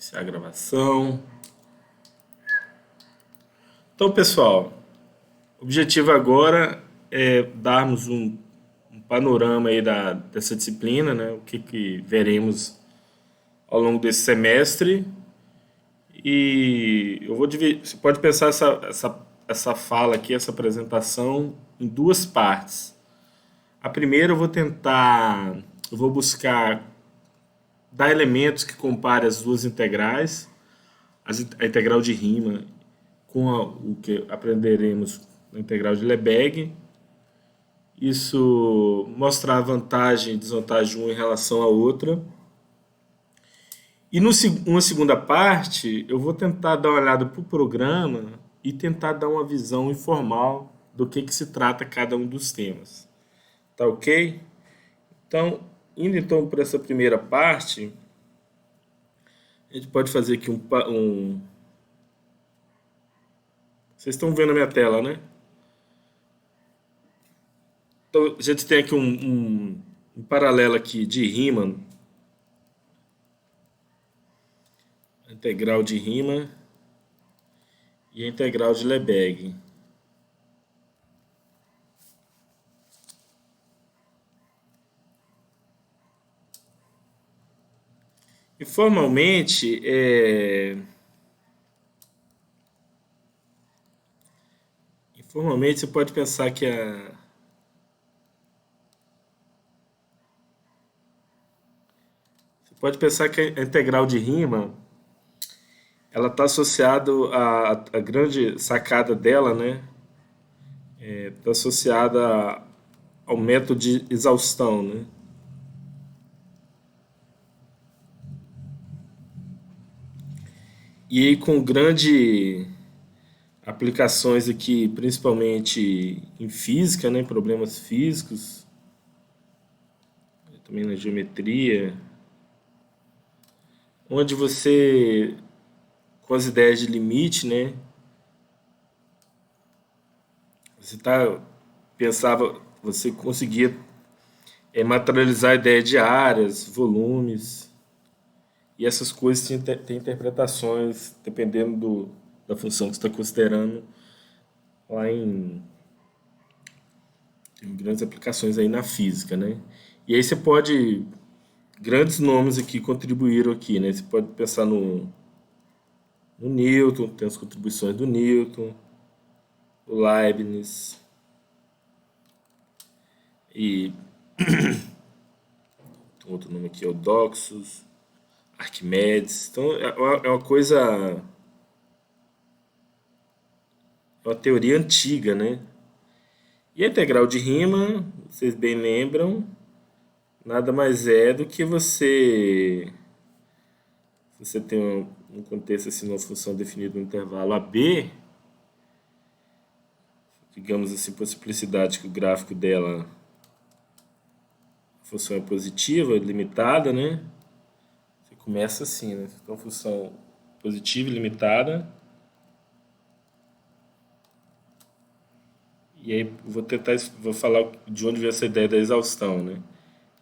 Iniciar a gravação. Então, pessoal, o objetivo agora é darmos um panorama aí dessa disciplina, né? O que veremos ao longo desse semestre. E eu vou dividir. Você pode pensar essa fala aqui, essa apresentação, em duas partes. A primeira eu vou buscar dar elementos que comparem as duas integrais, a integral de Riemann com o que aprenderemos na integral de Lebesgue. Isso mostrar a vantagem e desvantagem de uma em relação à outra. E numa segunda parte, eu vou tentar dar uma olhada para o programa e tentar dar uma visão informal do que se trata cada um dos temas. Tá ok? Então, indo então para essa primeira parte, a gente pode fazer aqui Vocês estão vendo a minha tela, né? Então, a gente tem aqui um paralelo aqui de Riemann, a integral de Riemann e a integral de Lebesgue. E formalmente, você pode pensar que a integral de Riemann ela está associada a grande sacada dela, né? Está associada ao método de exaustão, né? E aí com grande aplicações aqui, principalmente em física, né? Problemas físicos, também na geometria, onde você, com as ideias de limite, né? Você conseguia materializar a ideia de áreas, volumes, e essas coisas têm interpretações dependendo da função que você está considerando lá tem grandes aplicações aí na física, né? E aí você pode grandes nomes aqui contribuíram aqui, né? Você pode pensar no Newton, tem as contribuições do Newton, o Leibniz e outro nome aqui é o Doxus, Arquimedes. Então é uma coisa, é uma teoria antiga, né? E a integral de Riemann, vocês bem lembram, nada mais é do que você tem um contexto assim, uma função definida no intervalo AB, digamos assim, por simplicidade que o gráfico dela, a função é positiva, limitada, né? Você começa assim, né? Você tem uma função positiva e limitada. E aí vou falar de onde vem essa ideia da exaustão, né?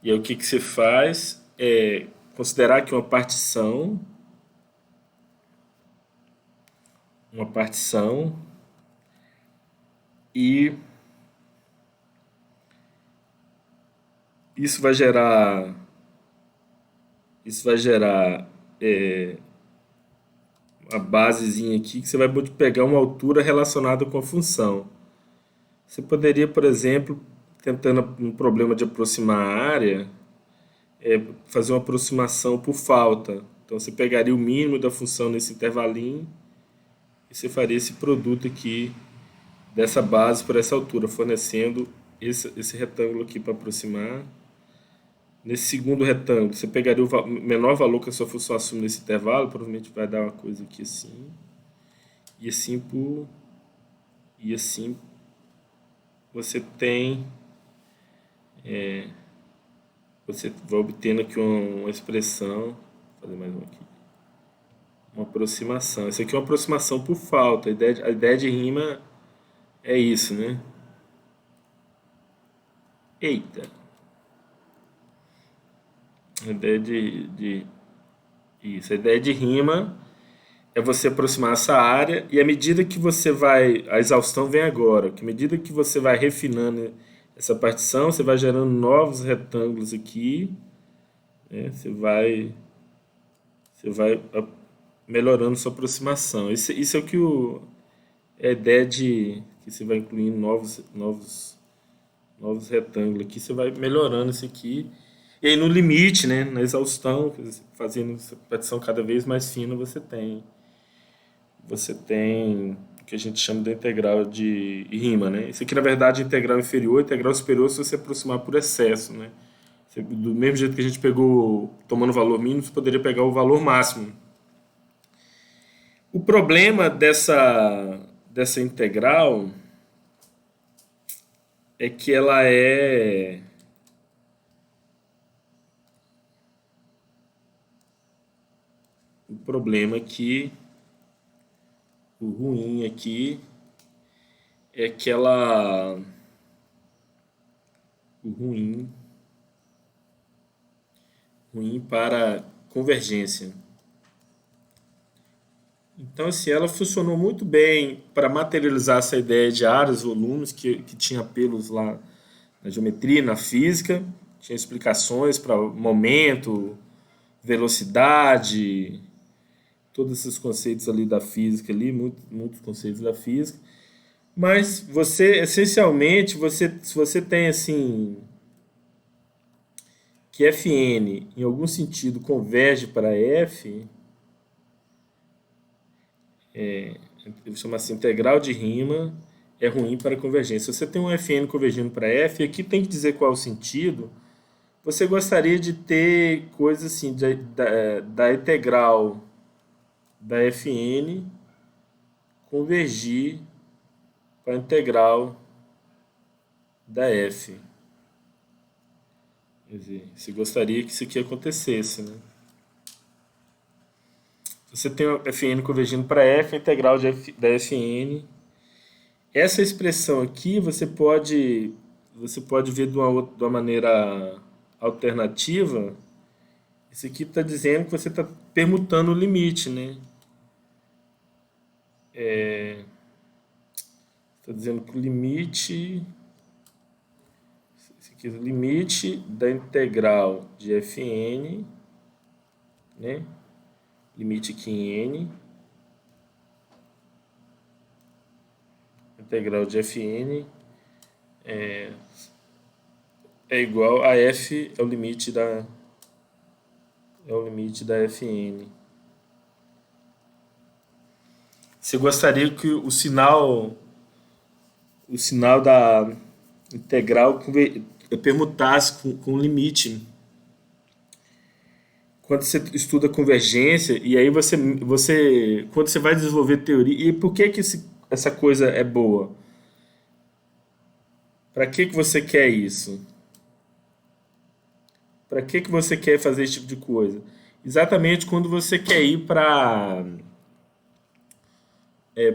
E aí o que você faz é considerar que uma partição e isso vai gerar é, uma basezinha aqui que você vai poder pegar uma altura relacionada com a função. Você poderia, por exemplo, tentando um problema de aproximar a área, fazer uma aproximação por falta. Então você pegaria o mínimo da função nesse intervalinho e você faria esse produto aqui dessa base por essa altura, fornecendo esse retângulo aqui para aproximar. Nesse segundo retângulo, você pegaria o menor valor que a sua função assume nesse intervalo, provavelmente vai dar uma coisa aqui assim, e assim e assim você tem, você vai obtendo aqui uma expressão, vou fazer mais uma aqui, uma aproximação. Isso aqui é uma aproximação por falta. A ideia de rima é isso, né? Eita. A ideia de Isso, a ideia de rima é você aproximar essa área e à medida que você vai, a exaustão vem agora, que à medida que você vai refinando essa partição, você vai gerando novos retângulos aqui, né? Você vai melhorando sua aproximação. Isso é o que é a ideia de que você vai incluindo novos retângulos aqui, você vai melhorando isso aqui. E aí no limite, né, na exaustão, fazendo essa partição cada vez mais fina, você tem o que a gente chama de integral de rima, né? Isso aqui, na verdade, é integral inferior, integral superior se você aproximar por excesso, né? Do mesmo jeito que a gente pegou tomando o valor mínimo, você poderia pegar o valor máximo. O problema dessa integral é que ela é. O problema aqui, o ruim aqui, é que ela. O ruim para convergência. Então, assim, ela funcionou muito bem para materializar essa ideia de áreas, volumes, que tinha apelos lá na geometria, na física, tinha explicações para momento, velocidade, todos esses conceitos ali da física ali, muitos conceitos da física. Mas você, essencialmente, se você tem assim que Fn em algum sentido converge para F, eu chamo assim, integral de rima é ruim para convergência. Se você tem um Fn convergindo para F, aqui tem que dizer qual é o sentido. Você gostaria de ter coisas assim, da integral da Fn convergir para a integral da F. Quer dizer, você gostaria que isso aqui acontecesse, né? Você tem o Fn convergindo para F, a integral da Fn. Essa expressão aqui você pode ver de uma maneira alternativa. Isso aqui está dizendo que você está permutando o limite, né? Está dizendo que o limite, esse aqui é o limite da integral de Fn, né? Limite aqui em n, integral de Fn é igual a f é o limite da Fn. Você gostaria que o sinal da integral permutasse com o limite. Quando você estuda convergência, e aí quando você vai desenvolver teoria, e por que essa coisa é boa? Para que você quer isso? Para que você quer fazer esse tipo de coisa? Exatamente quando você quer ir para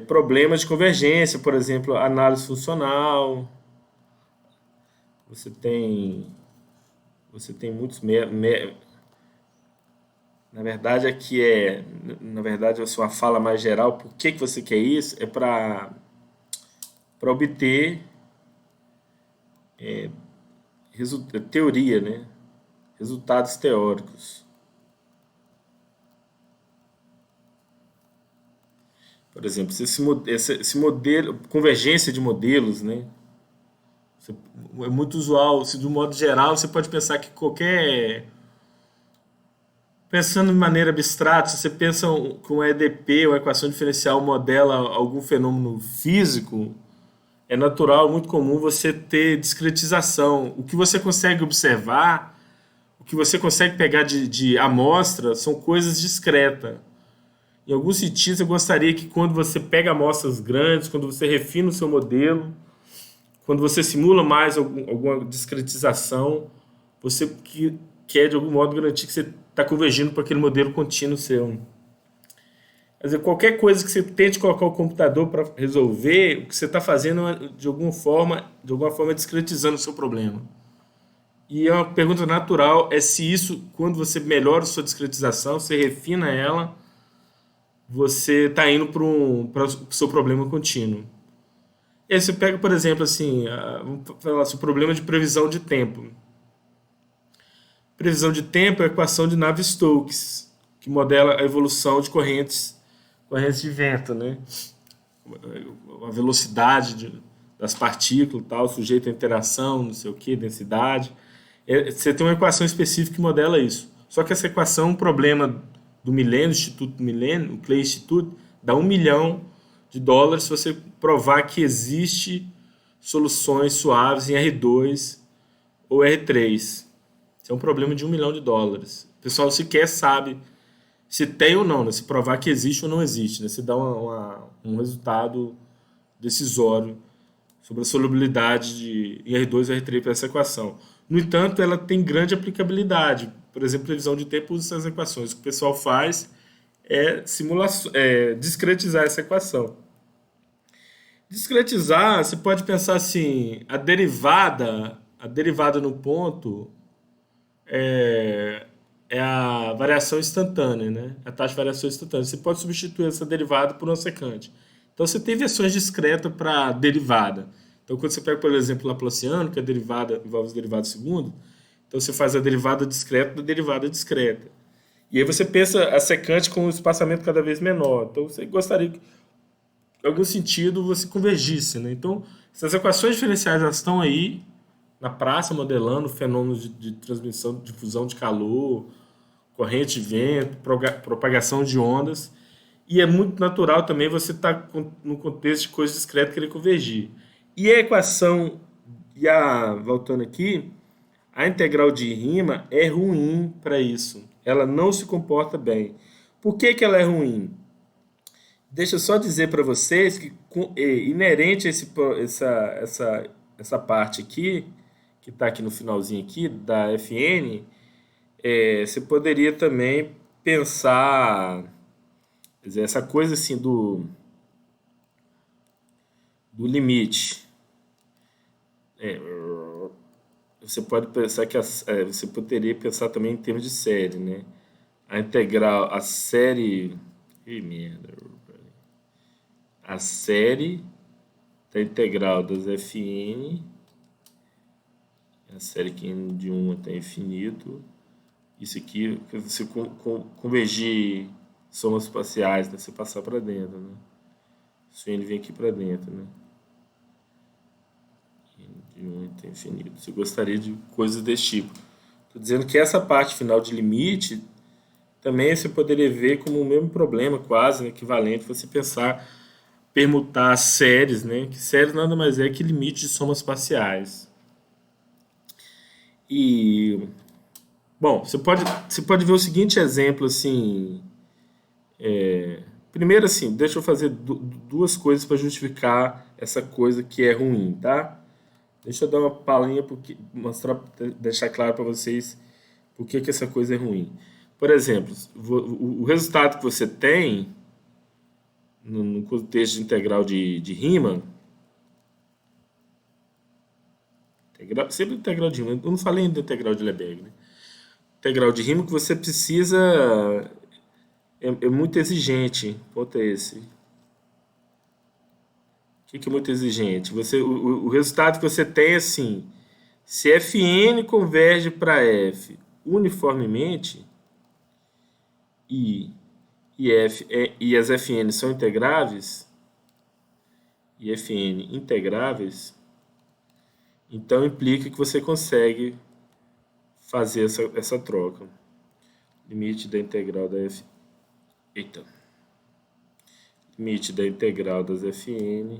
problemas de convergência, por exemplo, análise funcional. Você tem muitos na verdade na verdade a sua fala mais geral, por que você quer isso? É para obter teoria, né? Resultados teóricos. Por exemplo, esse modelo, convergência de modelos, né? É muito usual, se de um modo geral você pode pensar que pensando de maneira abstrata, se você pensa com um EDP, uma equação diferencial, modela algum fenômeno físico, é natural, muito comum você ter discretização. O que você consegue observar, o que você consegue pegar de amostra, são coisas discretas. Em algum sentido, eu gostaria que quando você pega amostras grandes, quando você refina o seu modelo, quando você simula mais alguma discretização, você quer de algum modo garantir que você está convergindo para aquele modelo contínuo seu. Quer dizer, qualquer coisa que você tente colocar o computador para resolver, o que você está fazendo é, de alguma forma discretizando o seu problema. E é uma pergunta natural é se isso, quando você melhora a sua discretização, você refina ela, você está indo para o seu problema contínuo. E aí você pega, por exemplo, assim, vamos falar assim, o problema de previsão de tempo. Previsão de tempo é a equação de Navier-Stokes, que modela a evolução de correntes de vento, né? A velocidade das partículas, tal, sujeito à interação, não sei o que, densidade. Você tem uma equação específica que modela isso. Só que essa equação é um problema do milênio, Instituto Milênio, o Clay Institute, dá US$ 1 milhão se você provar que existe soluções suaves em R2 ou R3. Isso é um problema de US$ 1 milhão. O pessoal sequer sabe se tem ou não, né? Se provar que existe ou não existe, né? Se dá um resultado decisório sobre a solubilidade de R2 e R3 para essa equação. No entanto, ela tem grande aplicabilidade. Por exemplo, previsão de tempo usa essas equações. O que o pessoal faz é discretizar essa equação. Discretizar, você pode pensar assim, a derivada no ponto é, é a variação instantânea, né? A taxa de variação instantânea. Você pode substituir essa derivada por uma secante. Então você tem versões discretas para derivada. Então quando você pega, por exemplo, o Laplaciano, que a derivada envolve os derivados segundos, então você faz a derivada discreta da derivada discreta. E aí você pensa a secante com um espaçamento cada vez menor. Então você gostaria que, em algum sentido, você convergisse, né? Então essas equações diferenciais elas estão aí na praça modelando fenômenos de transmissão, difusão de calor, corrente de vento, propagação de ondas. E é muito natural também você estar no contexto de coisa discreta querer convergir. E a equação, voltando aqui, a integral de Riemann é ruim para isso. Ela não se comporta bem. Por que, que ela é ruim? Deixa eu só dizer para vocês que inerente a essa parte aqui, que está aqui no finalzinho aqui, da Fn, você poderia também pensar, quer dizer, essa coisa assim do limite. Você pode pensar que você poderia pensar também em termos de série, né? A integral, a série. Ih, merda. A série da integral das Fn, a série que de 1 até infinito. Isso aqui, você convergir somas espaciais, né? Você passar para dentro, né? Isso ele vem aqui para dentro, né? De 1 até infinito. Você gostaria de coisas desse tipo. Estou dizendo que essa parte final de limite também você poderia ver como o mesmo problema, quase, né, equivalente, você pensar, permutar séries, né? Que séries nada mais é que limite de somas parciais. E, bom, você pode ver o seguinte exemplo, assim. Primeiro, assim, deixa eu fazer duas coisas para justificar essa coisa que é ruim, tá? Deixa eu dar uma palhinha porque mostrar, deixar claro para vocês por que essa coisa é ruim. Por exemplo, o resultado que você tem no contexto de integral de Riemann, sempre integral de Riemann, eu não falei ainda integral de Lebesgue, né? Integral de Riemann que você precisa é muito exigente. Ponto é esse. O que é muito exigente? O resultado que você tem é assim: se Fn converge para F uniformemente e, e as Fn são integráveis, e Fn integráveis, então implica que você consegue fazer essa troca. Limite da integral da F. Eita. Limite da integral das Fn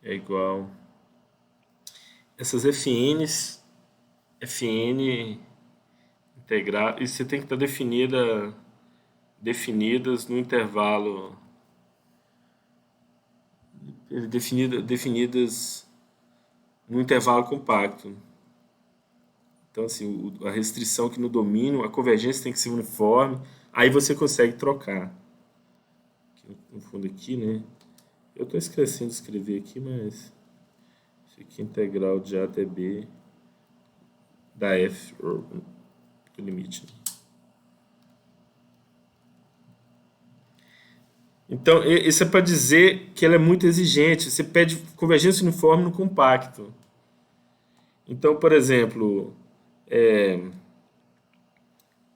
é igual. Essas Fn integral, e você tem que estar definidas no intervalo, definidas no intervalo compacto. Então, assim, a restrição que no domínio, a convergência tem que ser uniforme, aí você consegue trocar. Aqui, no fundo aqui, né? Eu estou esquecendo de escrever aqui, mas isso aqui é integral de A até B da f, do limite. Então, isso é para dizer que ela é muito exigente. Você pede convergência uniforme no compacto. Então, por exemplo,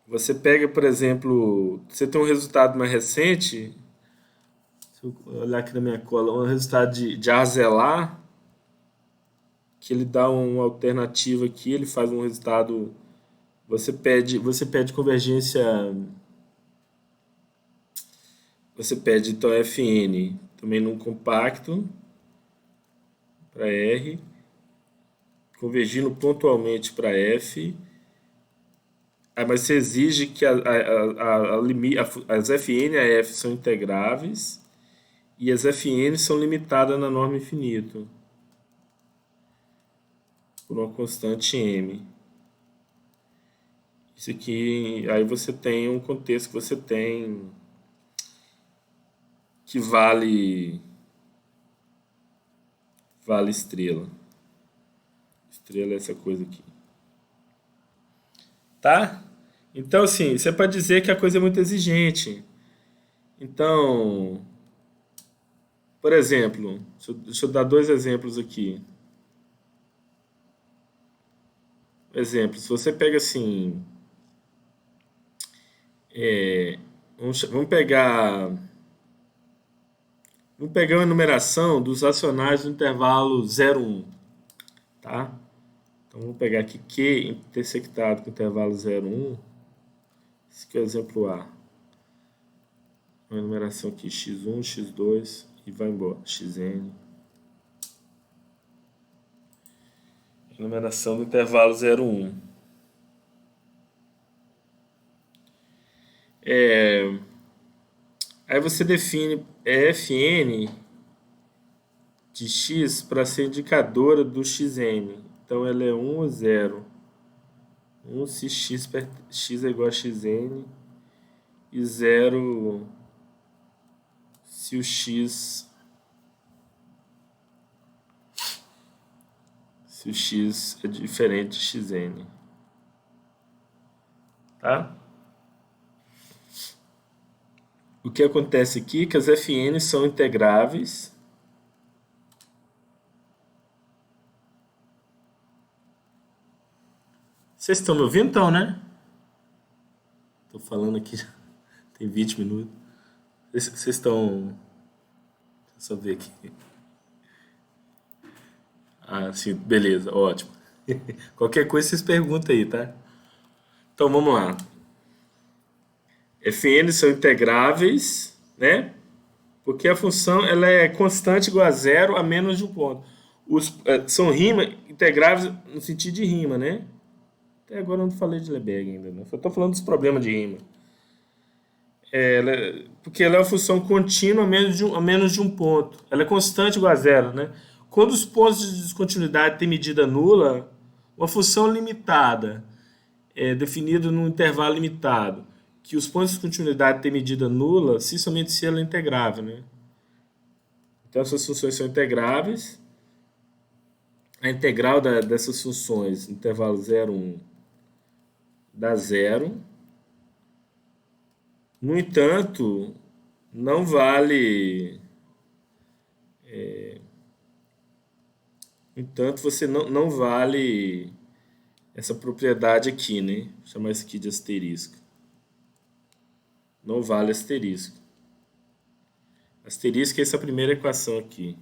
você pega, por exemplo, você tem um resultado mais recente, se eu olhar aqui na minha cola, um resultado de Arzelá, que ele dá uma alternativa aqui, ele faz um resultado, você pede convergência, você pede então Fn também num compacto para R, convergindo pontualmente para F. Mas você exige que as Fn e a F são integráveis e as Fn são limitadas na norma infinito por uma constante m. Isso aqui, aí você tem um contexto que você tem que vale estrela. Estrela é essa coisa aqui. Tá? Então, assim, isso é para dizer que a coisa é muito exigente. Então, por exemplo, deixa eu dar dois exemplos aqui. Exemplo, se você pega assim, vamos pegar uma enumeração dos racionais do intervalo 0, 1, tá? Então vamos pegar aqui Q intersectado com o intervalo 0, 1. Esse aqui é o exemplo A. Uma enumeração aqui x1, x2 e vai embora, xn. Enumeração do intervalo 0, 1. Aí você define Fn de x para ser indicadora do xn. Então ela é 1 ou 0. 1 se x é igual a xn e 0 se o x é diferente de xn. Tá? O que acontece aqui é que as Fn são integráveis. Vocês estão me ouvindo, então, né? Estou falando aqui, tem 20 minutos. Vocês estão... Deixa eu só ver aqui. Ah, sim, beleza, ótimo. Qualquer coisa vocês perguntam aí, tá? Então, vamos lá. Fn são integráveis, né? Porque a função ela é constante igual a zero a menos de um ponto. São integráveis no sentido de rima, né? Até agora eu não falei de Lebesgue ainda, né? Só estou falando dos problemas de rima. Porque ela é uma função contínua a menos de um ponto. Ela é constante igual a zero, né? Quando os pontos de descontinuidade têm medida nula, uma função limitada, definida num intervalo limitado, que os pontos de descontinuidade têm medida nula, se somente se ela é integrável, né? Então essas funções são integráveis. A integral dessas funções, intervalo 0, 1, dá zero. No entanto, não vale. No entanto, você não vale essa propriedade aqui, né? Vou chamar isso aqui de asterisco. Não vale asterisco. Asterisco é essa primeira equação aqui.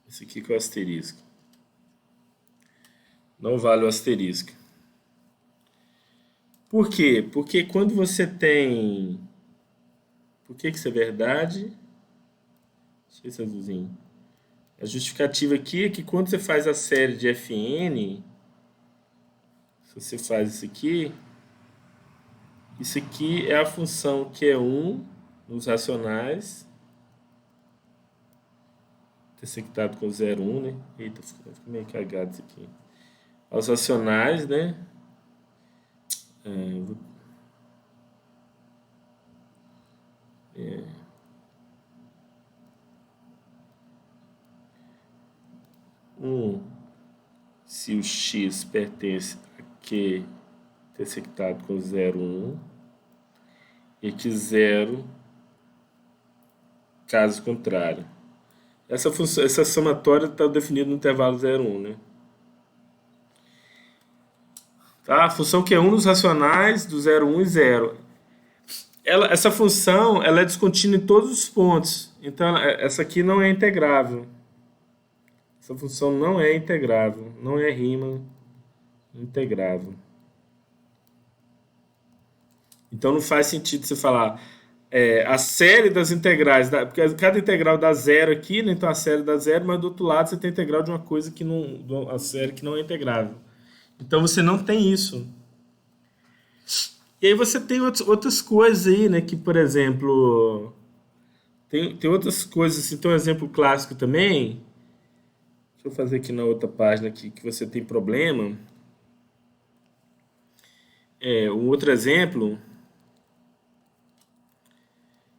Esse aqui que é o asterisco. Não vale o asterisco. Por quê? Porque quando você tem... Por que isso é verdade? Deixa eu ver esse azulzinho. A justificativa aqui é que quando você faz a série de Fn, se você faz isso aqui é a função Q1 nos racionais, intersectado com 0, 1, né? Eita, ficou meio cagado isso aqui. Aos racionais, né? Um, se o x pertence a Q intersectado com 0, 1, e que 0, caso contrário. Essa somatória está definida no intervalo 0, 1, né? Tá? A função que é um dos racionais do 0, 1 e 0. Essa função ela é descontínua em todos os pontos. Então, essa aqui não é integrável. Essa função não é integrável. Não é Riemann integrável. Então, não faz sentido você falar a série das integrais. Porque cada integral dá zero aqui, né? Então a série dá zero, mas do outro lado você tem a integral de uma coisa que não. A série que não é integrável. Então você não tem isso. E aí você tem outras coisas aí, né? Que, por exemplo, tem outras coisas, assim, tem um exemplo clássico também. Deixa eu fazer aqui na outra página aqui, que você tem problema. Um outro exemplo,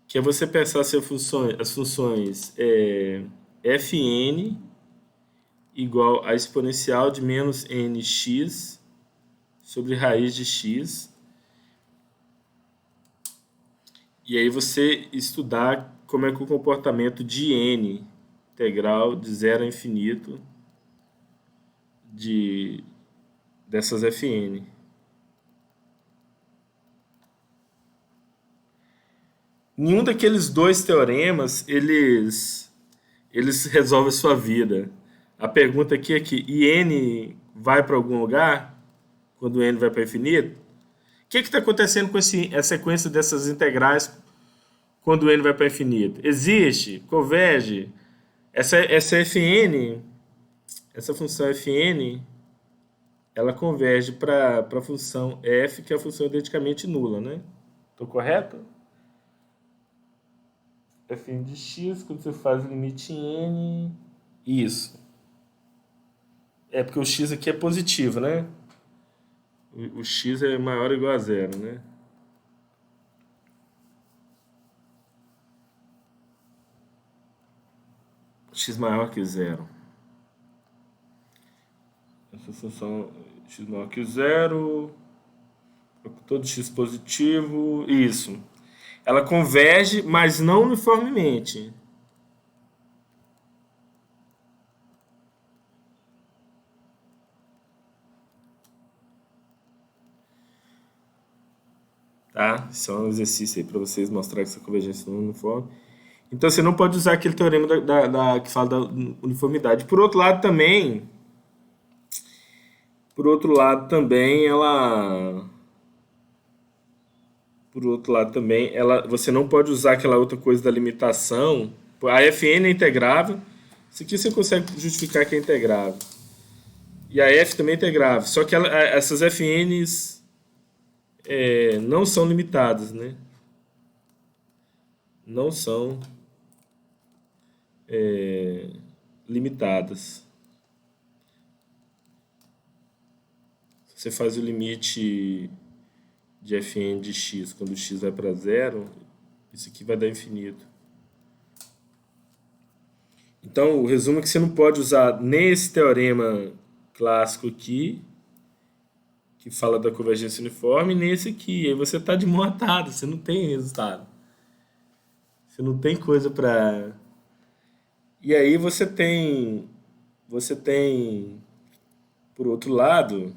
que é você pensar se as funções fn igual a exponencial de menos nx sobre raiz de x. E aí você estudar como é que o comportamento de n, integral de 0 a infinito, dessas Fn. Nenhum daqueles dois teoremas, eles resolvem a sua vida. A pergunta aqui é que, e n vai para algum lugar? Quando n vai para infinito? O que está acontecendo com a sequência dessas integrais quando n vai para infinito? Existe? Converge? Essa Fn, essa função Fn, ela converge para a função f, que é a função identicamente nula, né? Estou correto? Fn de x, quando você faz o limite n... Isso. É porque o x aqui é positivo, né? O x é maior ou igual a zero, né? X maior que zero. Essa função x maior que zero, todo x positivo, isso. Ela converge, mas não uniformemente. Tá? Isso é um exercício aí para vocês mostrar que essa convergência não é uniforme. Então você não pode usar aquele teorema que fala da uniformidade. Por outro lado também, você não pode usar aquela outra coisa da limitação. A Fn é integrável. Isso aqui você consegue justificar que é integrável. E a F também é integrável. Só que essas Fn's não são limitadas, né? Não são limitadas. Você faz o limite de Fn de x quando x vai para zero, isso aqui vai dar infinito. Então, o resumo é que você não pode usar nem esse teorema clássico aqui, que fala da convergência uniforme, nem esse aqui. Aí você está de mão atada, você não tem resultado. Você não tem coisa para... E aí você tem, por outro lado,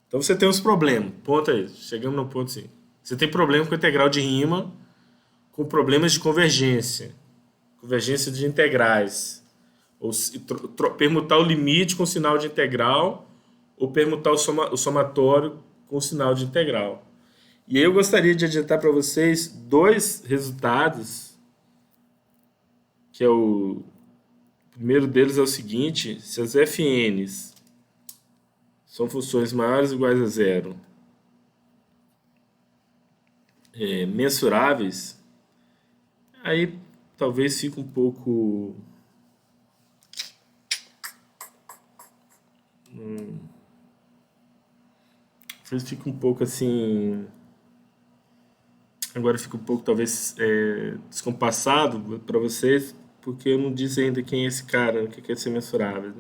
então você tem os problemas. Ponto aí, chegamos no ponto assim. Você tem problema com a integral de Riemann, com problemas de convergência de integrais, ou permutar o limite com sinal de integral, ou permutar o somatório com sinal de integral. E aí eu gostaria de adiantar para vocês dois resultados, que o primeiro deles é o seguinte: se as Fn's são funções maiores ou iguais a zero, mensuráveis, aí talvez fique um pouco... Talvez fique um pouco assim... Agora fica um pouco, talvez, descompassado para vocês, porque eu não disse ainda quem é esse cara, o que é ser mensurável.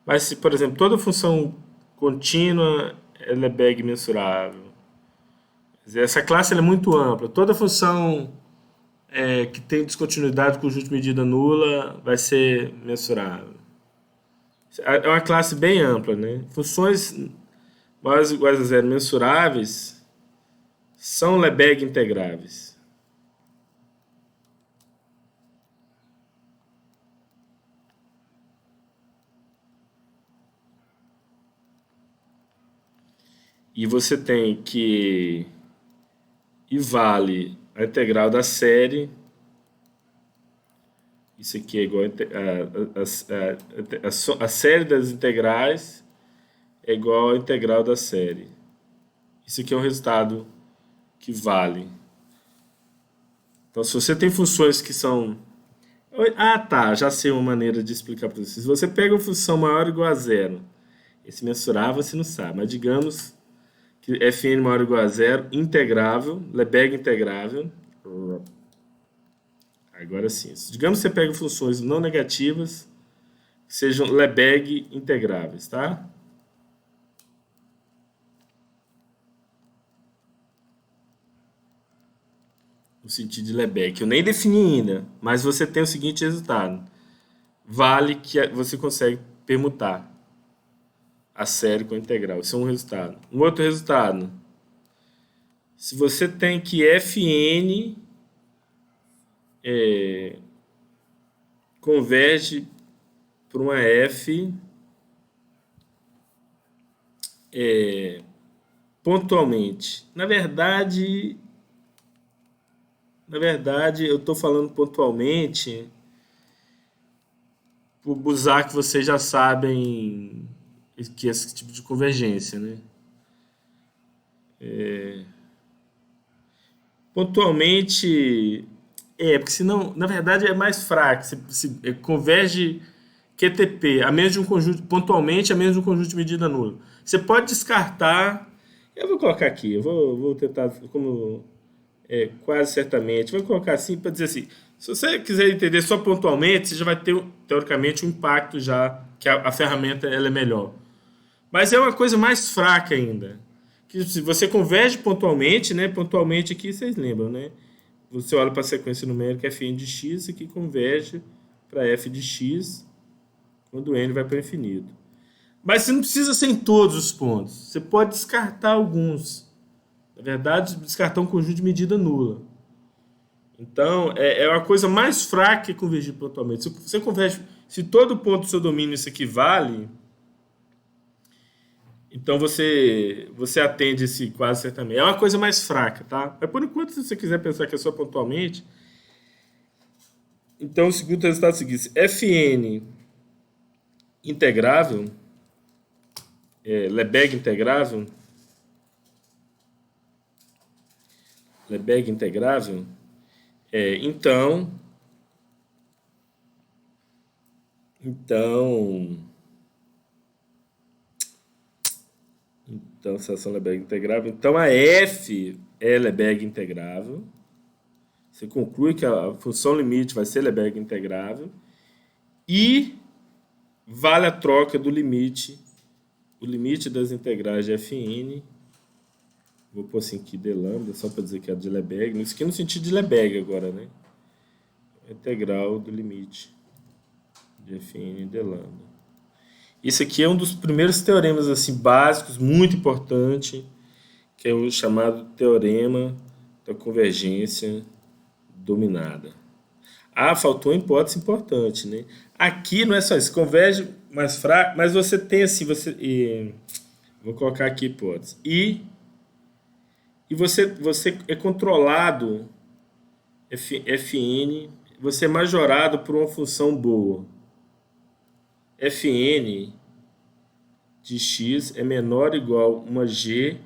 Mas se, por exemplo, toda função contínua é Lebesgue mensurável. Quer dizer, essa classe ela é muito ampla. Toda função que tem descontinuidade com conjunto de medida nula vai ser mensurável. É uma classe bem ampla, né? Funções maiores ou iguais a zero mensuráveis são Lebesgue integráveis. E você tem que e vale a integral da série. Isso aqui é igual a série das integrais é igual à integral da série. Isso aqui é um resultado que vale. Então, se você tem funções que são... Ah, tá, já sei uma maneira de explicar para vocês. Se você pega uma função maior ou igual a zero, esse mensurar você não sabe, mas digamos que fn maior ou igual a zero, integrável, Lebesgue integrável. Agora sim. Digamos que você pega funções não negativas que sejam Lebesgue integráveis, tá? No sentido de Lebesgue, que eu nem defini ainda, mas você tem o seguinte resultado. Vale que você consegue permutar a série com a integral. Isso é um resultado. Um outro resultado. Se você tem que Fn converge para uma F pontualmente. Na verdade, eu estou falando pontualmente por usar que vocês já sabem que é esse tipo de convergência, né? Pontualmente, porque senão, na verdade, é mais fraco. Se converge QTP a menos de um conjunto, pontualmente a menos de um conjunto de medida nula. Você pode descartar. Eu vou colocar aqui, eu vou tentar, como quase certamente, vou colocar assim para dizer assim: se você quiser entender só pontualmente, você já vai ter, teoricamente, um impacto já, que a ferramenta ela é melhor. Mas é uma coisa mais fraca ainda. Que se você converge pontualmente, né? Pontualmente aqui vocês lembram, né? Você olha para a sequência numérica Fn de x e que converge para f de x quando n vai para o infinito. Mas você não precisa ser em todos os pontos. Você pode descartar alguns. Na verdade, descartar um conjunto de medida nula. Então, é uma coisa mais fraca que convergir pontualmente. Se você converge, se todo ponto do seu domínio isso aqui vale, então você atende esse quase certamente. É uma coisa mais fraca, tá? Mas por enquanto, se você quiser pensar que é só pontualmente, então o segundo resultado é o seguinte: Fn integrável, Lebesgue integrável, então, se ação Lebesgue integrável, então a f é Lebesgue integrável. Você conclui que a função limite vai ser Lebesgue integrável e vale a troca do limite, o limite das integrais de Fn. Vou pôr assim aqui de lambda, só para dizer que é de Lebesgue. Isso aqui no sentido de Lebesgue agora, né? Integral do limite de Fn de lambda. Isso aqui é um dos primeiros teoremas assim básicos, muito importante, que é o chamado teorema da convergência dominada. Ah, faltou uma hipótese importante, né? Aqui não é só isso, converge mais fraco, mas você tem assim, vou colocar aqui hipótese. E você é controlado, Fn, você é majorado por uma função boa. Fn de x é menor ou igual a uma g.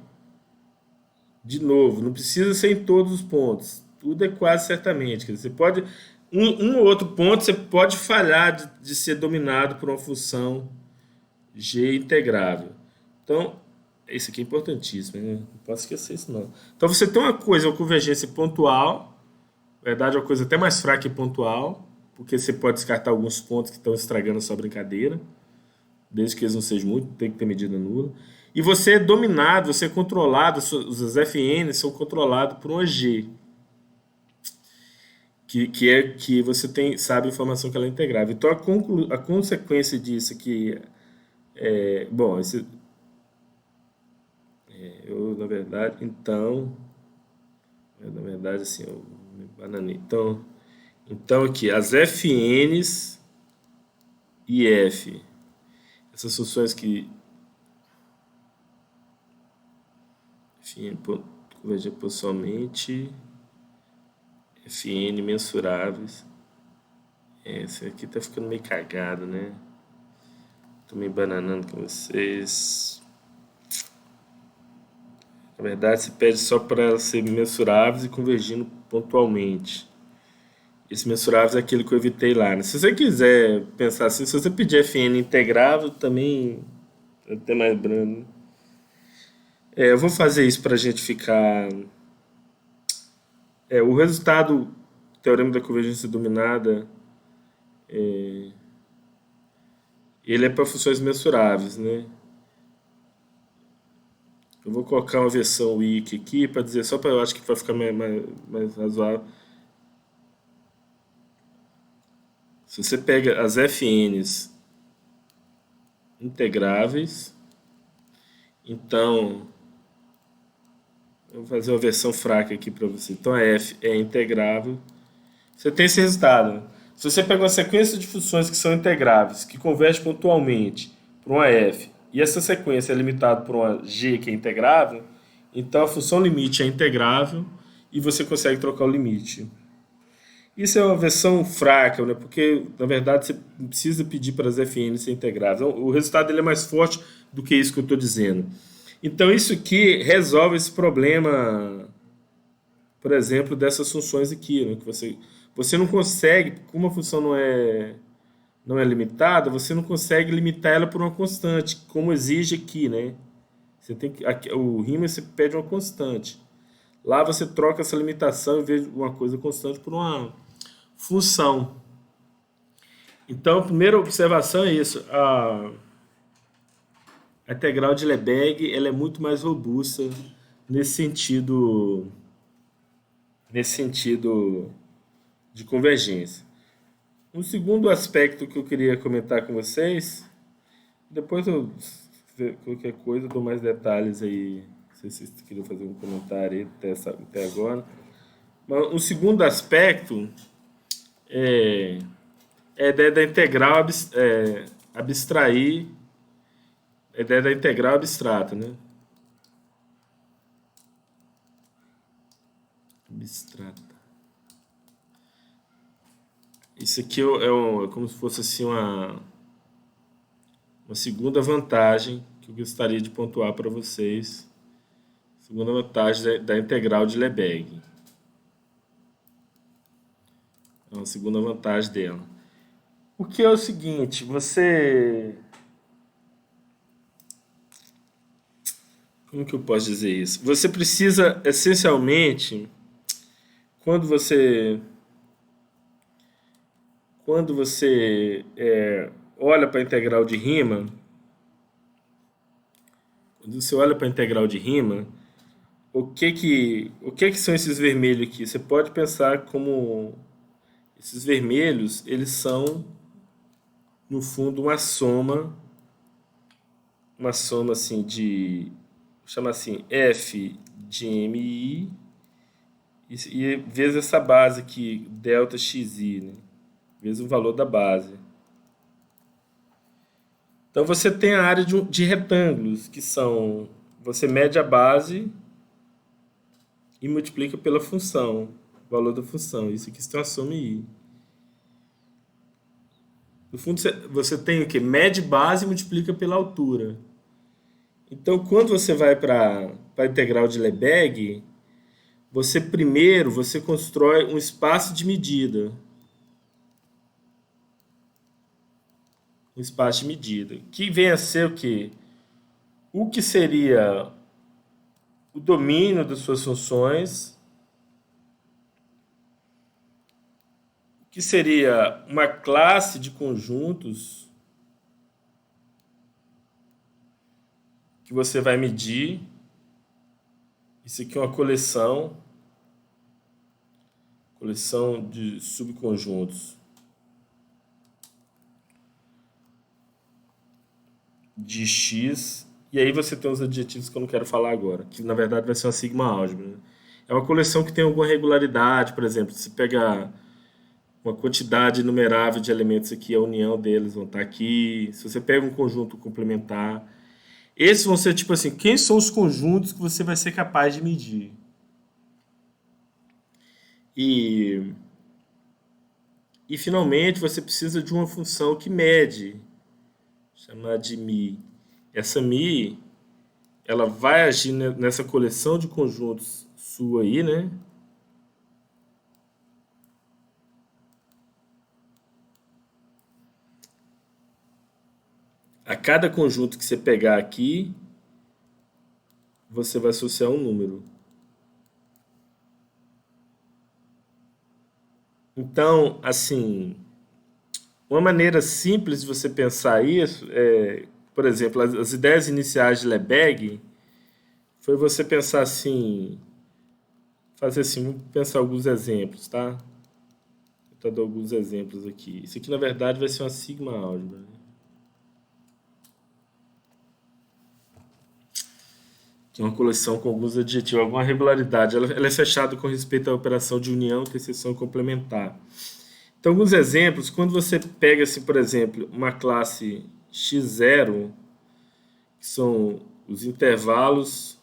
De novo, não precisa ser em todos os pontos. Tudo é quase certamente. Quer dizer, você pode, um ou outro ponto você pode falhar de ser dominado por uma função g integrável. Então, isso aqui é importantíssimo, né? Não posso esquecer isso não. Então você tem uma convergência pontual, na verdade é uma coisa até mais fraca que pontual, porque você pode descartar alguns pontos que estão estragando a sua brincadeira, desde que eles não sejam muito, tem que ter medida nula. E você é dominado, você é controlado, os FNs são controlados por uma G, que você tem, sabe a informação que ela é integrável. Então a consequência disso aqui bom, eu na verdade, então, na verdade assim, eu me bananei. Então aqui, as FNs e F, essas funções que Fn convergem posicionalmente, Fn mensuráveis. Esse aqui tá ficando meio cagado, né? Tô me bananando com vocês. Na verdade, se pede só para elas serem mensuráveis e convergindo pontualmente. Esse mensurável é aquele que eu evitei lá, né? Se você quiser pensar assim, se você pedir Fn integrável, também é até mais brando. Eu vou fazer isso para a gente ficar. O resultado do teorema da convergência dominada, ele é para funções mensuráveis, né? Eu vou colocar uma versão wiki aqui para dizer, só para eu acho que vai ficar mais razoável. Se você pega as FNs integráveis, então eu vou fazer uma versão fraca aqui para você. Então a F é integrável. Você tem esse resultado, né? Se você pega uma sequência de funções que são integráveis, que convergem pontualmente para uma F, e essa sequência é limitada por uma G que é integrável, então a função limite é integrável e você consegue trocar o limite. Isso é uma versão fraca, né? Porque na verdade você precisa pedir para as FNs ser integráveis. Então, o resultado dele é mais forte do que isso que eu estou dizendo. Então isso aqui resolve esse problema, por exemplo, dessas funções aqui, né? Que você não consegue, como a função não é limitada, você não consegue limitar ela por uma constante, como exige aqui, né? Você tem que, aqui, o Riemann você pede uma constante. Lá você troca essa limitação em vez de uma coisa constante por uma função. Então, a primeira observação é isso. A integral de Lebesgue ela é muito mais robusta nesse sentido de convergência. Um segundo aspecto que eu queria comentar com vocês, depois eu qualquer coisa eu dou mais detalhes aí, não sei se vocês queriam fazer um comentário aí até agora. Mas um segundo aspecto é a ideia da integral abstrair, a ideia da integral abstrata, né? Abstrata. Isso aqui é como se fosse assim uma segunda vantagem que eu gostaria de pontuar para vocês. Segunda vantagem da integral de Lebesgue. É uma segunda vantagem dela. O que é o seguinte, como que eu posso dizer isso? Você precisa, essencialmente, quando você olha para a integral de Riemann, quando você olha para a integral de Riemann, o que que são esses vermelhos aqui? Você pode pensar como esses vermelhos, eles são no fundo uma soma assim chama assim F de MI e vezes essa base aqui, delta xi, né? Vezes o valor da base. Então você tem a área de retângulos, que são, você mede a base e multiplica pela função, o valor da função. Isso aqui se transforma em I. No fundo, você tem o quê? Mede base e multiplica pela altura. Então, quando você vai para a integral de Lebesgue, você constrói um espaço de medida. Um espaço de medida. Que vem a ser o quê? O que seria o domínio das suas funções, que seria uma classe de conjuntos que você vai medir. Isso aqui é uma coleção de subconjuntos de X. E aí você tem os adjetivos que eu não quero falar agora, que na verdade vai ser uma sigma álgebra, né? É uma coleção que tem alguma regularidade, por exemplo, se pega uma quantidade inumerável de elementos aqui, a união deles vão estar aqui. Se você pega um conjunto complementar, esses vão ser tipo assim, quem são os conjuntos que você vai ser capaz de medir? E, e finalmente você precisa de uma função que mede, chamada de mi. Essa mi, ela vai agir nessa coleção de conjuntos sua aí, né? A cada conjunto que você pegar aqui, você vai associar um número. Então, assim, uma maneira simples de você pensar isso é, por exemplo, as ideias iniciais de Lebesgue foi você pensar assim, fazer assim, vamos pensar alguns exemplos, tá? Vou dar alguns exemplos aqui. Isso aqui, na verdade, vai ser uma sigma álgebra, né? Que é uma coleção com alguns adjetivos, alguma regularidade. Ela é fechada com respeito à operação de união, interseção complementar. Então, alguns exemplos, quando você pega, assim, por exemplo, uma classe x0, que são os intervalos.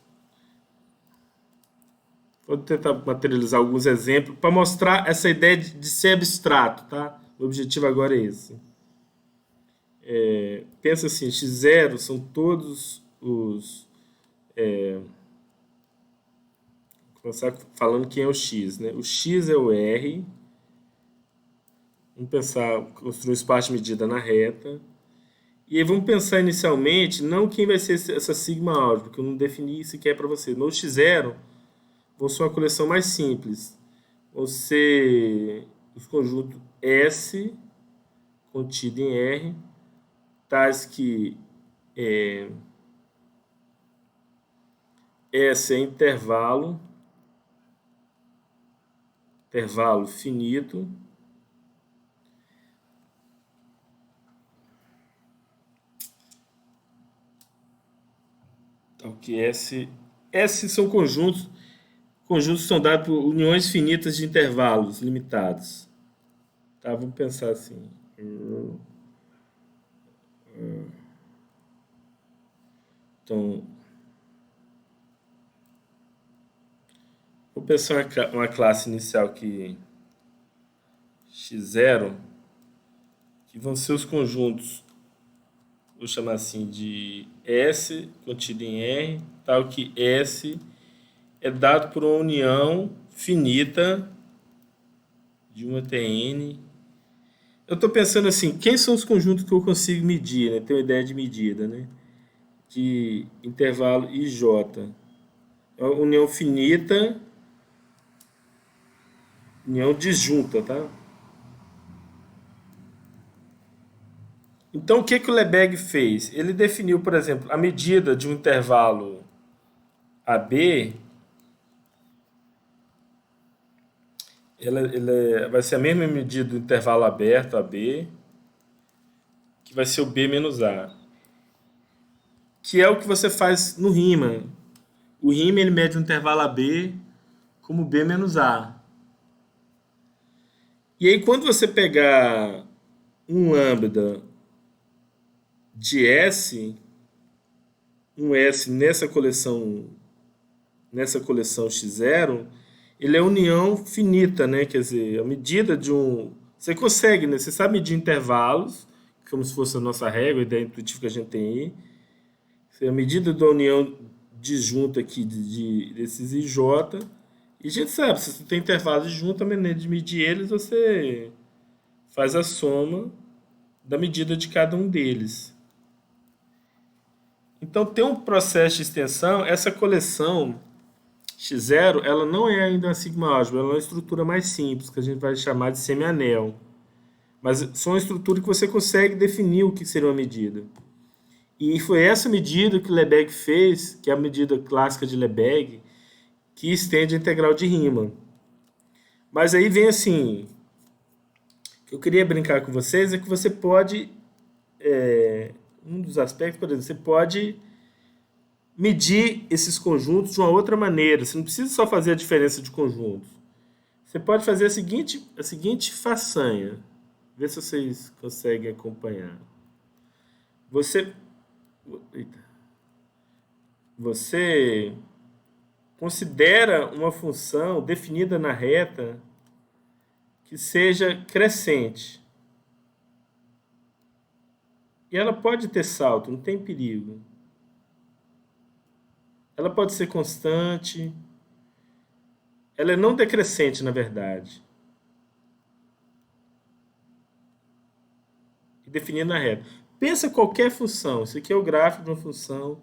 Vou tentar materializar alguns exemplos para mostrar essa ideia de ser abstrato, tá? O objetivo agora é esse. Pensa assim, x0 são todos os... Vou começar falando quem é o x, né? O x é o R. Vamos pensar, construir um espaço de medida na reta. E aí vamos pensar inicialmente, não quem vai ser essa sigma álgebra, porque eu não defini sequer para você. No x0, vão ser uma coleção mais simples. Vão ser os conjuntos S contido em R, tais que S é intervalo finito, tal que S são conjuntos que são dados por uniões finitas de intervalos limitados. Tá, vamos pensar assim. Então, vou pensar uma classe inicial que x0, que vão ser os conjuntos, vou chamar assim de S contido em R, tal que S é dado por uma união finita de uma Tn. Eu estou pensando assim, quem são os conjuntos que eu consigo medir, né? Ter uma ideia de medida, né? De intervalo IJ. É uma união finita, união disjunta, tá? Então, o que o Lebesgue fez? Ele definiu, por exemplo, a medida de um intervalo AB, ela vai ser a mesma medida do intervalo aberto AB, que vai ser o B menos A, que é o que você faz no Riemann. O Riemann ele mede o intervalo AB como B menos A. E aí, quando você pegar um lambda de S, um S nessa coleção x0, ele é união finita, né? Quer dizer, a medida de um... Você consegue, né? Você sabe medir intervalos, como se fosse a nossa régua, a ideia intuitiva que a gente tem aí. A medida da união disjunta aqui desses IJ. E a gente sabe, se você tem intervalos disjuntos, a maneira de medir eles, você faz a soma da medida de cada um deles. Então, tem um processo de extensão, essa coleção x0, ela não é ainda uma sigma-álgebra, ela é uma estrutura mais simples, que a gente vai chamar de semianel. Mas são uma estrutura que você consegue definir o que seria uma medida. E foi essa medida que Lebesgue fez, que é a medida clássica de Lebesgue, que estende a integral de Riemann. Mas aí vem assim, o que eu queria brincar com vocês é que você pode, um dos aspectos, por exemplo, você pode medir esses conjuntos de uma outra maneira. Você não precisa só fazer a diferença de conjuntos. Você pode fazer a seguinte façanha. Vê se vocês conseguem acompanhar. Você, eita. Você considera uma função definida na reta que seja crescente. E ela pode ter salto, não tem perigo. Ela pode ser constante. Ela é não decrescente, na verdade. E definida na reta. Pensa qualquer função. Isso aqui é o gráfico de uma função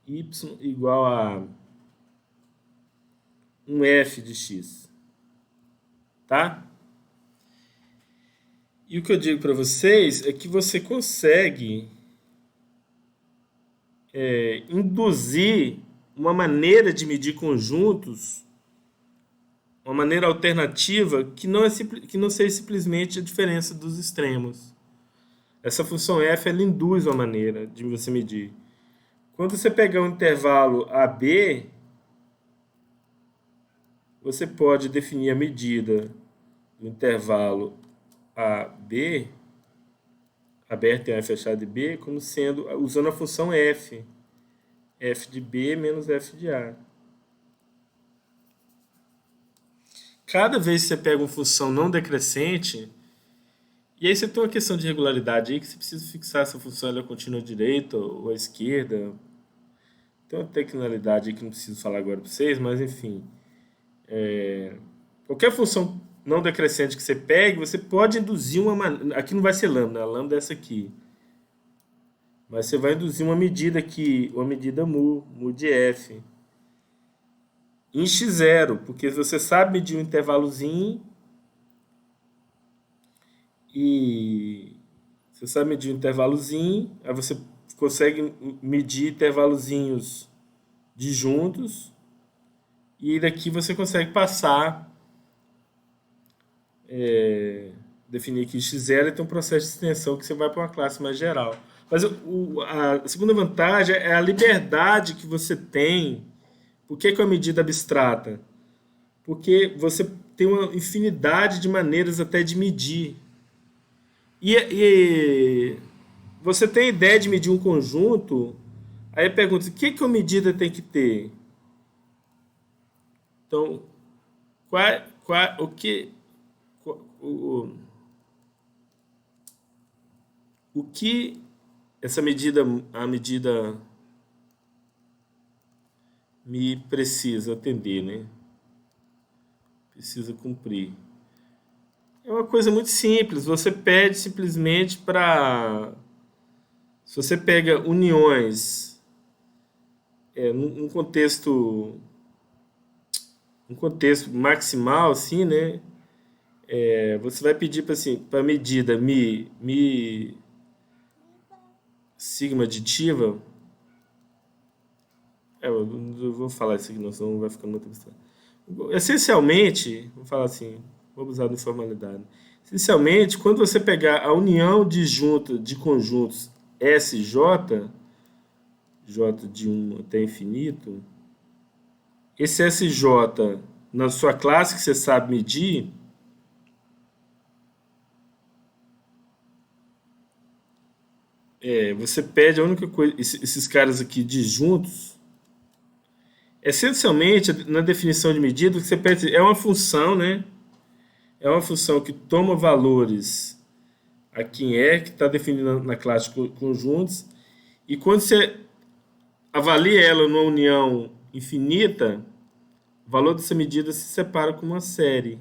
y igual a um f de x. Tá? E o que eu digo para vocês é que você consegue induzir uma maneira de medir conjuntos, uma maneira alternativa que não seja simplesmente a diferença dos extremos. Essa função f ela induz uma maneira de você medir. Quando você pegar um intervalo AB, você pode definir a medida do intervalo AB, aberto em A fechado de B, como sendo, usando a função f. F de B menos F de A. Cada vez que você pega uma função não decrescente, e aí você tem uma questão de regularidade aí que você precisa fixar se a função ela é contínua à direita ou à esquerda. Tem uma tecnicalidade aí que não preciso falar agora para vocês, mas enfim. Qualquer função não decrescente que você pegue, você pode induzir uma... Aqui não vai ser lambda, a lambda é essa aqui. Mas você vai induzir uma medida aqui, uma medida mu de f. Em x0, porque você sabe medir um intervalozinho e você sabe medir um intervalozinho, aí você consegue medir intervalozinhos disjuntos e daqui você consegue passar, definir aqui x0 e tem um processo de extensão que você vai para uma classe mais geral. Mas a segunda vantagem é a liberdade que você tem. Por que é uma medida abstrata? Porque você tem uma infinidade de maneiras até de medir. E você tem a ideia de medir um conjunto, aí pergunta, o que uma medida tem que ter? Então, o que... O que essa medida, a medida me precisa atender, né? Precisa cumprir. É uma coisa muito simples. Você pede simplesmente para... Se você pega uniões num contexto maximal, assim, né? Você vai pedir para assim, a medida mi sigma aditiva. Eu vou falar isso aqui, não, senão vai ficando muito abstrato. Essencialmente, vou falar assim, vou usar de informalidade. Essencialmente, quando você pegar a união disjunta de conjuntos SJ, J de 1 até infinito, esse SJ, na sua classe que você sabe medir, você pede a única coisa, esses caras aqui disjuntos, essencialmente, na definição de medida, o que você pede é uma função, né? É uma função que toma valores aqui em R, que está definida na classe de conjuntos, e quando você avalia ela numa união infinita, o valor dessa medida se separa com uma série,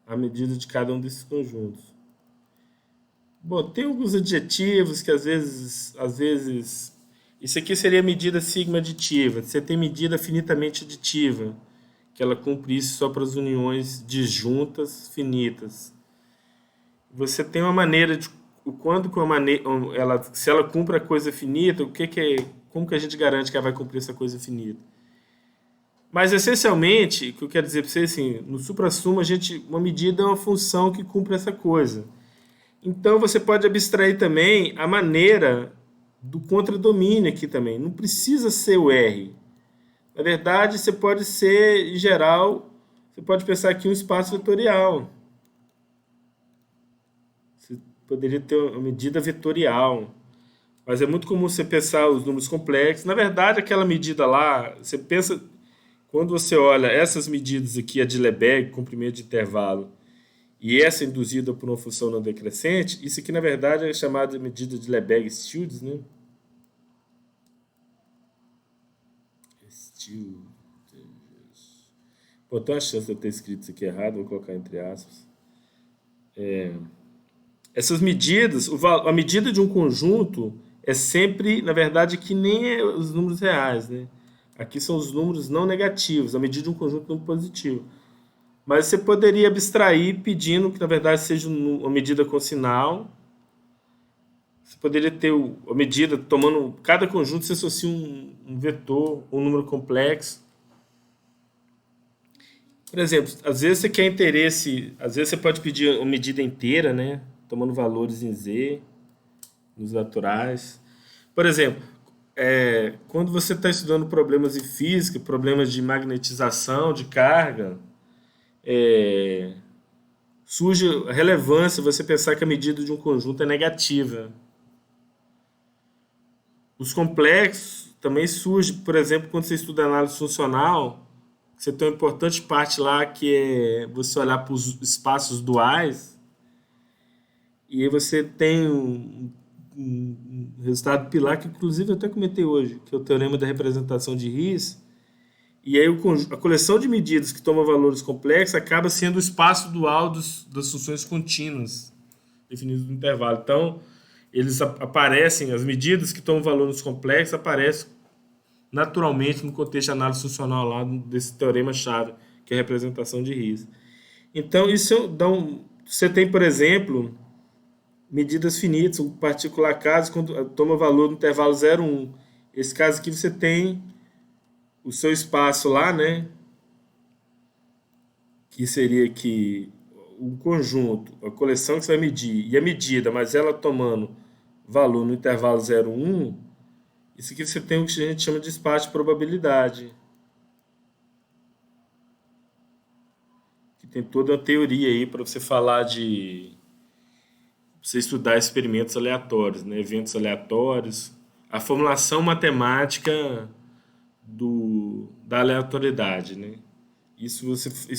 a medida de cada um desses conjuntos. Bom, tem alguns adjetivos que às vezes Isso aqui seria a medida sigma aditiva. Você tem medida finitamente aditiva, que ela cumpre isso só para as uniões disjuntas finitas. Você tem uma maneira de o quando que uma maneira ela se ela cumpre a coisa finita, como que a gente garante que ela vai cumprir essa coisa finita? Mas essencialmente, o que eu quero dizer para você assim, no suprassumo uma medida é uma função que cumpre essa coisa. Então você pode abstrair também a maneira do contradomínio aqui também. Não precisa ser o R. Na verdade, você pode ser, em geral, você pode pensar aqui um espaço vetorial. Você poderia ter uma medida vetorial. Mas é muito comum você pensar os números complexos. Na verdade, aquela medida lá, você pensa, quando você olha essas medidas aqui, a de Lebesgue, comprimento de intervalo, e essa induzida por uma função não decrescente, isso aqui na verdade é chamado de medida de Lebesgue-Stieltjes, né? Stieltjes. Pô, tem uma chance de eu ter escrito isso aqui errado, vou colocar entre aspas. Essas medidas, a medida de um conjunto é sempre, na verdade, que nem é os números reais, né? Aqui são os números não negativos, a medida de um conjunto não positivo. Mas você poderia abstrair pedindo que, na verdade, seja uma medida com sinal. Você poderia ter a medida tomando. Cada conjunto se associa um vetor, um número complexo. Por exemplo, às vezes você quer interesse. Às vezes você pode pedir uma medida inteira, né? Tomando valores em Z, nos naturais. Por exemplo, quando você está estudando problemas em física, problemas de magnetização, de carga, surge a relevância você pensar que a medida de um conjunto é negativa. Os complexos também surgem, por exemplo, quando você estuda análise funcional, você tem uma importante parte lá que é você olhar para os espaços duais e aí você tem um resultado pilar que inclusive eu até comentei hoje, que é o teorema da representação de Ries. E aí a coleção de medidas que toma valores complexos acaba sendo o espaço dual das funções contínuas definidas no intervalo. Então, eles aparecem, as medidas que tomam valores complexos aparecem naturalmente no contexto de análise funcional lá desse teorema-chave, que é a representação de Ries. Então, isso dá você tem, por exemplo, medidas finitas, um particular caso, quando toma valor no intervalo 0, 1. Esse caso aqui você tem o seu espaço lá, né? Que seria que um conjunto, a coleção que você vai medir, e a medida, mas ela tomando valor no intervalo 0, 1, isso aqui você tem o que a gente chama de espaço de probabilidade. Que tem toda uma teoria aí para você falar de você estudar experimentos aleatórios, né? Eventos aleatórios, a formulação matemática da aleatoriedade, né? Isso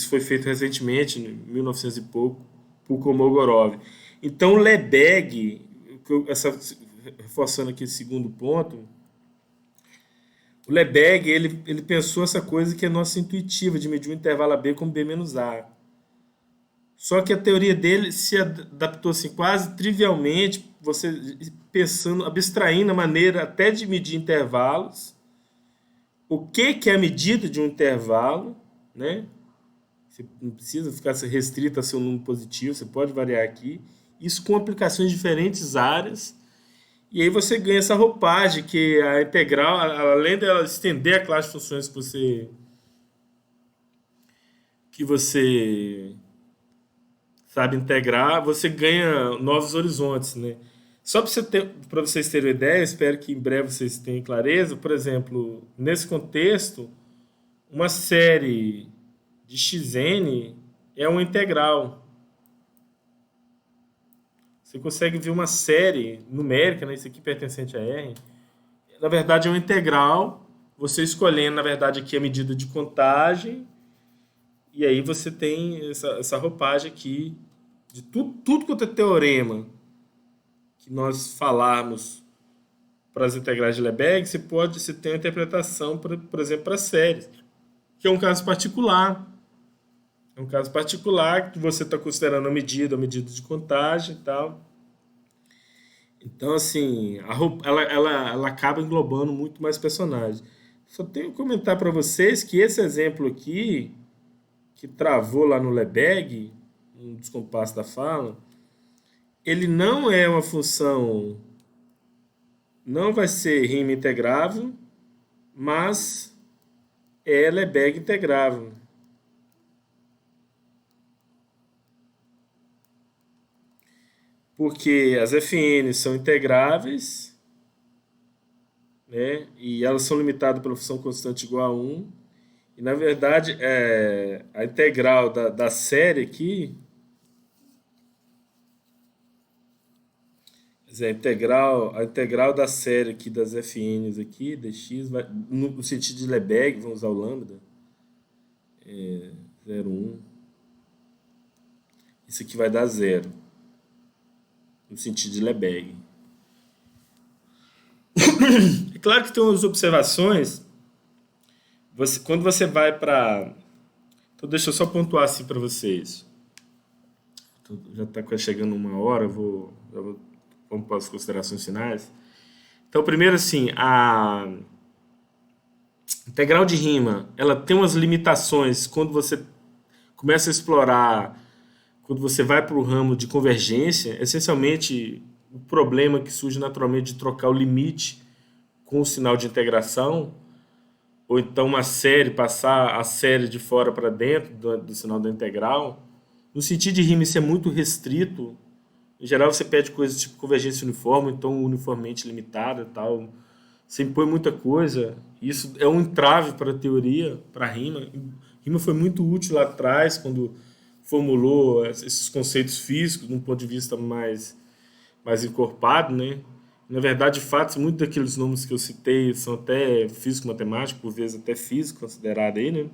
foi feito recentemente, em 1900 e pouco, por Kolmogorov. Então, Lebesgue, reforçando aqui esse segundo ponto, o Lebesgue ele pensou essa coisa que é nossa intuitiva, de medir o intervalo AB como B menos A. Só que a teoria dele se adaptou assim, quase trivialmente, você pensando, abstraindo a maneira até de medir intervalos, o que é a medida de um intervalo, né? Você não precisa ficar restrito a ser um número positivo, você pode variar aqui. Isso com aplicações em diferentes áreas. E aí você ganha essa roupagem que a integral, além dela estender a classe de funções que você sabe integrar, você ganha novos horizontes, né? Só para vocês terem uma ideia, espero que em breve vocês tenham clareza. Por exemplo, nesse contexto, uma série de xn é uma integral. Você consegue ver uma série numérica, né? Isso aqui pertencente a R. Na verdade, é uma integral. Você escolhendo, na verdade, aqui a medida de contagem. E aí você tem essa roupagem aqui de tudo quanto é teorema que nós falarmos para as integrais de Lebesgue, você tem uma interpretação, por exemplo, para séries, que é um caso particular. É um caso particular que você está considerando a medida de contagem e tal. Então, assim, ela acaba englobando muito mais personagens. Só tenho que comentar para vocês que esse exemplo aqui, que travou lá no Lebesgue, um descompasso da fala, ele não é uma função, não vai ser rima integrável, mas é Lebesgue integrável. Porque as FNs são integráveis, né? E elas são limitadas pela função constante igual a um. E na verdade, a integral da série aqui, quer dizer, a integral da série aqui das FNs aqui, dx, no sentido de Lebesgue, vamos usar o lambda, 0,1. Isso aqui vai dar zero, no sentido de Lebesgue. É claro que tem umas observações. Quando você vai para. Então, deixa eu só pontuar assim para vocês. Já está chegando uma hora, vamos para as considerações finais. Então, primeiro, assim, a integral de rima, ela tem umas limitações quando você começa a explorar, quando você vai para o ramo de convergência, essencialmente o problema que surge naturalmente de trocar o limite com o sinal de integração, ou então uma série, passar a série de fora para dentro do sinal da integral. No sentido de rima, isso é muito restrito. Em geral, você pede coisas tipo convergência uniforme, então uniformemente limitada e tal. Você impõe muita coisa. Isso é um entrave para a teoria, para a rima. Rima foi muito útil lá atrás, quando formulou esses conceitos físicos, de um ponto de vista mais encorpado, né? Na verdade, de fato, muitos daqueles nomes que eu citei são até físico-matemático, por vezes até físico considerado aí, né?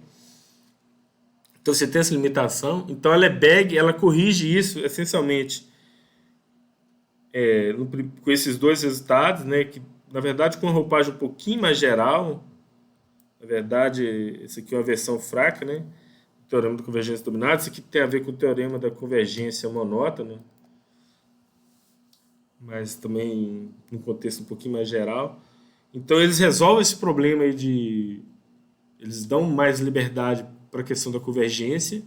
Então você tem essa limitação. Então a Lebesgue, ela corrige isso essencialmente com esses dois resultados, né? Que na verdade com uma roupagem um pouquinho mais geral. Na verdade, esse aqui é uma versão fraca, né? O teorema da convergência dominada. Isso aqui tem a ver com o teorema da convergência monótona, mas também num contexto um pouquinho mais geral. Então eles resolvem esse problema aí de. Eles dão mais liberdade para a questão da convergência.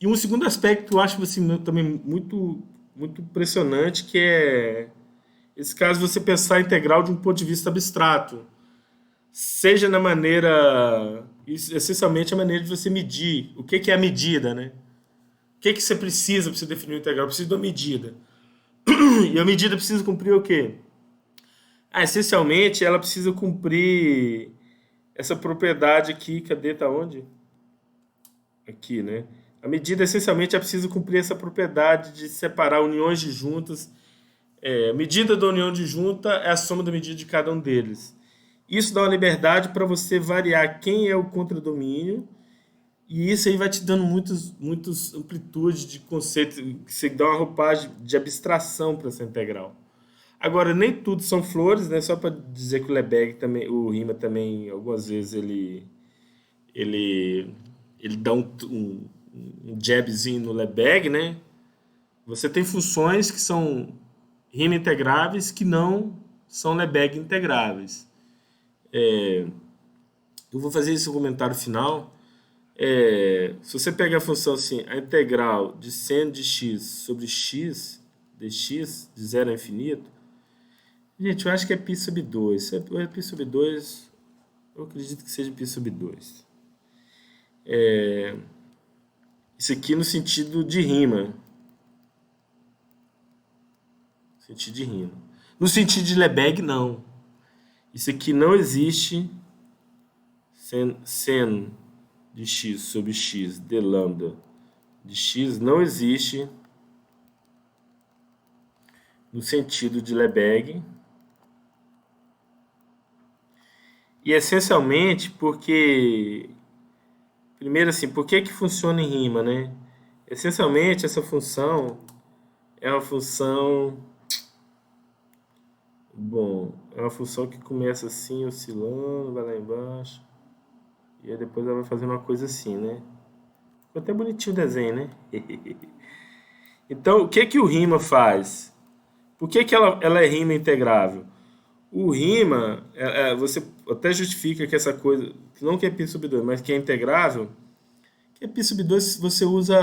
E um segundo aspecto que eu acho assim, também muito impressionante, que é esse caso você pensar a integral de um ponto de vista abstrato. Seja na maneira. Essencialmente a maneira de você medir. O que é a medida, né? O que você precisa para você definir uma integral? Precisa de uma medida. E a medida precisa cumprir o quê? Essencialmente, ela precisa cumprir essa propriedade aqui. Cadê? Tá onde? Aqui, né? A medida, essencialmente, ela precisa cumprir essa propriedade de separar uniões de juntas. A medida da união de junta é a soma da medida de cada um deles. Isso dá uma liberdade para você variar quem é o contradomínio, e isso aí vai te dando muitas amplitudes de conceito, que você dá uma roupagem de abstração para essa integral. Agora, nem tudo são flores, né? Só para dizer que o Lebesgue também, o Rima também, algumas vezes ele, ele dá um jabzinho no Lebesgue, né? Você tem funções que são Rima integráveis que não são Lebesgue integráveis. Eu vou fazer esse comentário final. Se você pegar a função assim, a integral de seno de x sobre x dx de 0 a infinito, gente, eu acho que é π sobre 2. Se é π sobre 2, eu acredito que seja π sobre 2. Isso aqui no sentido de rima. Sentido de rima. No sentido de Lebesgue, não. Isso aqui não existe sen de x sobre x de lambda de x não existe no sentido de Lebesgue. E essencialmente porque, primeiro assim, por que funciona em rima, né? Essencialmente essa função é uma função, é uma função que começa assim, oscilando, vai lá embaixo, e aí depois ela vai fazendo uma coisa assim, né? Ficou até bonitinho o desenho, né? Então, o que o rima faz? Por que que ela é rima integrável? O rima, você até justifica que essa coisa, não que é π sub 2, mas que é integrável, que é π sub 2 você usa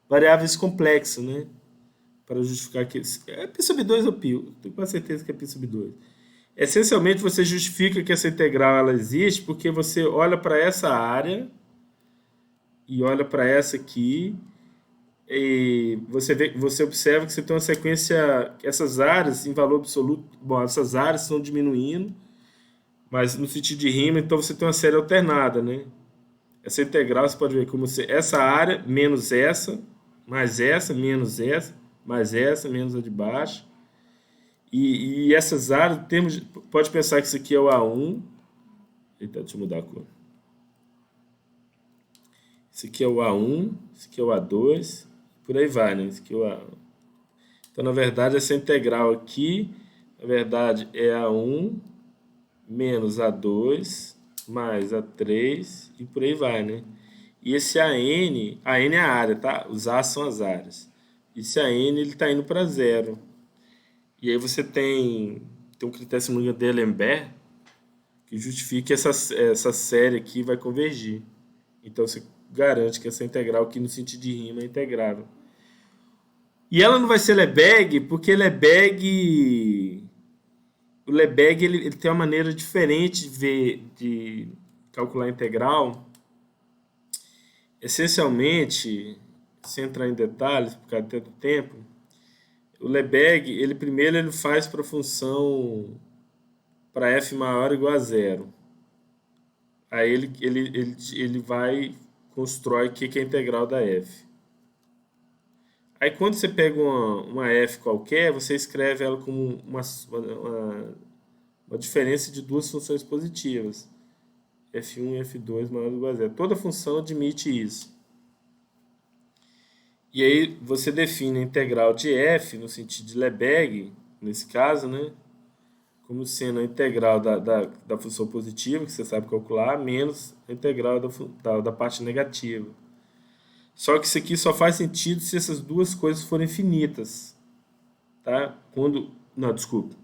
variáveis complexas, né? Para justificar que é π sub 2 ou π, tenho quase certeza que é π sub 2. Essencialmente, você justifica que essa integral ela existe porque você olha para essa área e olha para essa aqui e você observa que você tem uma sequência, essas áreas em valor absoluto, bom, essas áreas estão diminuindo, mas no sentido de rima, então você tem uma série alternada, né? Essa integral você pode ver como essa área menos essa, mais essa, menos essa, mais essa, menos a de baixo. E essas áreas, pode pensar que isso aqui é o A1. Eita, deixa eu mudar a cor. Esse aqui é o A1, esse aqui é o A2, por aí vai, né? Esse aqui é o A1. Então, na verdade, essa integral aqui, na verdade, é A1 menos A2 mais A3 e por aí vai, né? E esse AN é a área, tá? Os A são as áreas. Esse AN, ele está indo para zero. E aí você tem um critério, se não me engano, de D'Alembert, que justifica que essa série aqui vai convergir. Então você garante que essa integral aqui no sentido de rima é integrável. E ela não vai ser Lebesgue, porque o Lebesgue ele tem uma maneira diferente de calcular a integral. Essencialmente, sem entrar em detalhes por causa do tempo, o Lebesgue, ele primeiro ele faz para a função para f maior ou igual a zero. Aí ele vai constrói o que é a integral da f. Aí quando você pega uma f qualquer, você escreve ela como uma diferença de duas funções positivas. f1 e f2 maior ou igual a zero. Toda função admite isso. E aí você define a integral de f, no sentido de Lebesgue, nesse caso, né? Como sendo a integral da função positiva, que você sabe calcular, menos a integral da parte negativa. Só que isso aqui só faz sentido se essas duas coisas forem finitas. Tá? Não, desculpa.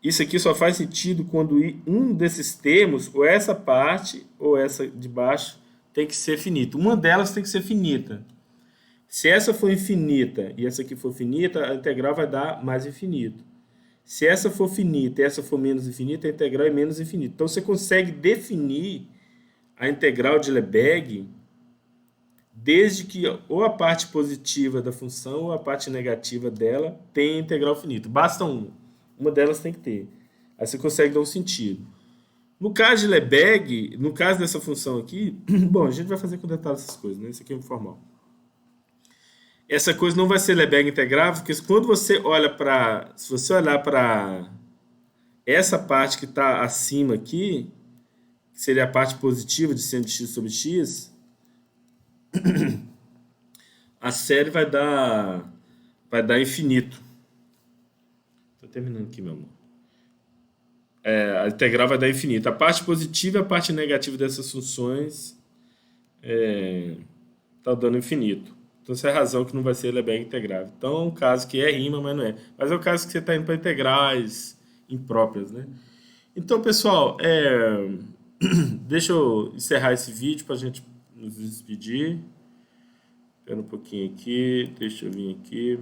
Isso aqui só faz sentido quando um desses termos, ou essa parte, ou essa de baixo, tem que ser finita. Uma delas tem que ser finita. Se essa for infinita e essa aqui for finita, a integral vai dar mais infinito. Se essa for finita e essa for menos infinita, a integral é menos infinita. Então você consegue definir a integral de Lebesgue desde que ou a parte positiva da função ou a parte negativa dela tenha integral finita. Basta uma delas tem que ter. Aí você consegue dar um sentido. No caso de Lebesgue, no caso dessa função aqui, bom, a gente vai fazer com detalhes essas coisas, né? Isso aqui é informal. Essa coisa não vai ser Lebesgue integrável, porque quando você olha para, se você olhar para essa parte que está acima aqui, que seria a parte positiva de seno de x sobre x, a série vai dar infinito. Estou terminando aqui, meu amor. A integral vai dar infinito. A parte positiva e a parte negativa dessas funções está dando infinito. Então, essa é a razão que não vai ser Lebesgue integrável. Então, é um caso que é rima, mas não é. Mas é o caso que você está indo para integrais impróprias, né? Então, pessoal, deixa eu encerrar esse vídeo para a gente nos despedir. Espera um pouquinho aqui, deixa eu vir aqui.